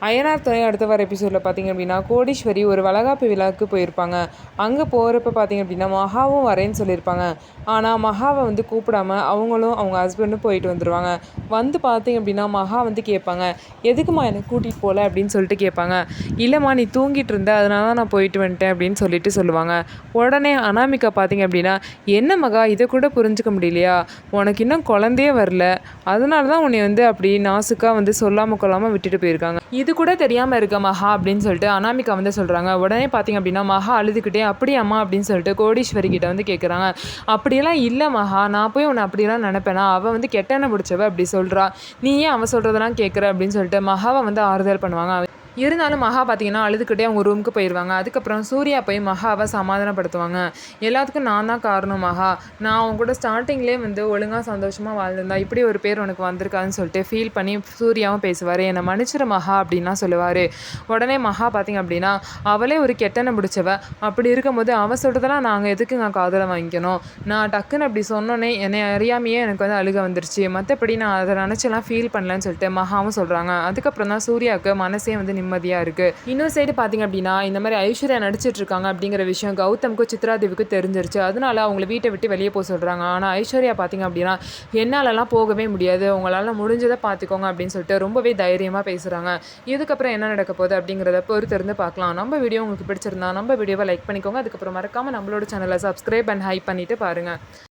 அய்யனார் துணை அடுத்த வர எபிசோடில் பார்த்திங்க அப்படின்னா கோடீஸ்வரி ஒரு வளகாப்பு விழாவுக்கு போயிருப்பாங்க. அங்கே போகிறப்ப பார்த்திங்க அப்படின்னா மகாவும் வரேன்னு சொல்லியிருப்பாங்க. ஆனால் மகாவை வந்து கூப்பிடாம அவங்களும் அவங்க ஹஸ்பண்டும் போயிட்டு வந்துடுவாங்க. வந்து பார்த்திங்க அப்படின்னா மகா வந்து கேட்பாங்க, எதுக்குமா என்னை கூட்டிகிட்டு போகல அப்படின்னு சொல்லிட்டு கேட்பாங்க. இல்லைம்மா நீ தூங்கிட்டு இருந்த, அதனால தான் நான் போயிட்டு வந்துட்டேன் அப்படின்னு சொல்லிட்டு சொல்லுவாங்க. உடனே அனாமிகா பார்த்திங்க அப்படின்னா, என்ன மகா இதை கூட புரிஞ்சுக்க முடியலையா, உனக்கு இன்னும் குழந்தையே வரல, அதனால தான் உன்னை வந்து அப்படி நாசுக்காக வந்து சொல்லாமல் கொள்ளாமல் விட்டுட்டு போயிருக்காங்க, இது கூட தெரியாமல் இருக்க மகா அப்படின்னு சொல்லிட்டு அனாமிகா வந்து சொல்கிறாங்க. உடனே பார்த்திங்க அப்படின்னா மகா அழுதுகிட்டே அப்படியாம்மா அப்படின்னு சொல்லிட்டு கோடீஸ்வரி கிட்ட வந்து கேட்குறாங்க. அப்படியெல்லாம் இல்லை மகா, நான் போய் உன்னை அப்படியெல்லாம் நினைப்பேனா, அவள் வந்து கெட்டெண்ணெய் பிடிச்சவ அப்படி சொல்கிறா, நீ ஏன் அவள் சொல்கிறதெல்லாம் கேட்குற அப்படின்னு சொல்லிட்டு மகாவை வந்து ஆறுதல் பண்ணுவாங்க. இருந்தாலும் மகா பார்த்திங்கன்னா அழுதுகிட்டே அவங்க ரூமுக்கு போயிடுவாங்க. அதுக்கப்புறம் சூர்யா போய் மகாவை சமாதானப்படுத்துவாங்க. எல்லாத்துக்கும் நான் தான் காரணம் மகா, நான் அவங்க கூட ஸ்டார்டிங்லேயே வந்து ஒழுங்காக சந்தோஷமாக வாழ்ந்திருந்தா இப்படி ஒரு பேர் உனக்கு வந்திருக்காதுன்னு சொல்லிட்டு ஃபீல் பண்ணி சூர்யாவும் பேசுவார். என்னை மன்னிச்சிரு மகா அப்படின்லாம் சொல்லுவார். உடனே மகா பார்த்திங்க அப்படின்னா அவளே ஒரு கெட்டனை பிடிச்சவ, அப்படி இருக்கும்போது அவள் சொல்கிறதெல்லாம் நாங்கள் எதுக்கு நான் காதலை வாங்கிக்கணும், நான் டக்குன்னு அப்படி சொன்னோன்னே என்னை அறியாமையே எனக்கு வந்து அழுக வந்துருச்சு, மற்றபடி நான் அதை நினச்செல்லாம் ஃபீல் பண்ணலன்னு சொல்லிட்டு மகாவும் சொல்கிறாங்க. அதுக்கப்புறம் தான் சூர்யாவுக்கு மனசே வந்து நிம்மதியாக இருக்குது. இன்னொரு சைடு பார்த்திங்க அப்படின்னா இந்த மாதிரி ஐஸ்வர்யா நடிச்சிட்டு இருக்காங்க அப்படிங்கிற விஷயம் கௌதமுக்கும் சித்ராதேவிக்கும் தெரிஞ்சிருச்சு. அதனால அவங்கள வீட்டை விட்டு வெளியே போக சொல்கிறாங்க. ஆனால் ஐஸ்வர்யா பார்த்திங்க அப்படின்னா என்னாலலாம் போகவே முடியாது, உங்களால் முடிஞ்சதை பார்த்துக்கோங்க அப்படின்னு சொல்லிட்டு ரொம்பவே தைரியமாக பேசுகிறாங்க. இதுக்கப்புறம் என்ன நடக்க போகுது அப்படிங்கிறத பொறுத்திருந்து பார்க்கலாம். நம்ம வீடியோ உங்களுக்கு பிடிச்சிருந்தா நம்ம வீடியோவை லைக் பண்ணிக்கோங்க. அதுக்கப்புறம் மறக்காமல் நம்மளோட சேனலை சப்ஸ்கிரைப் அண்ட் ஹைப் பண்ணிவிட்டு பாருங்கள்.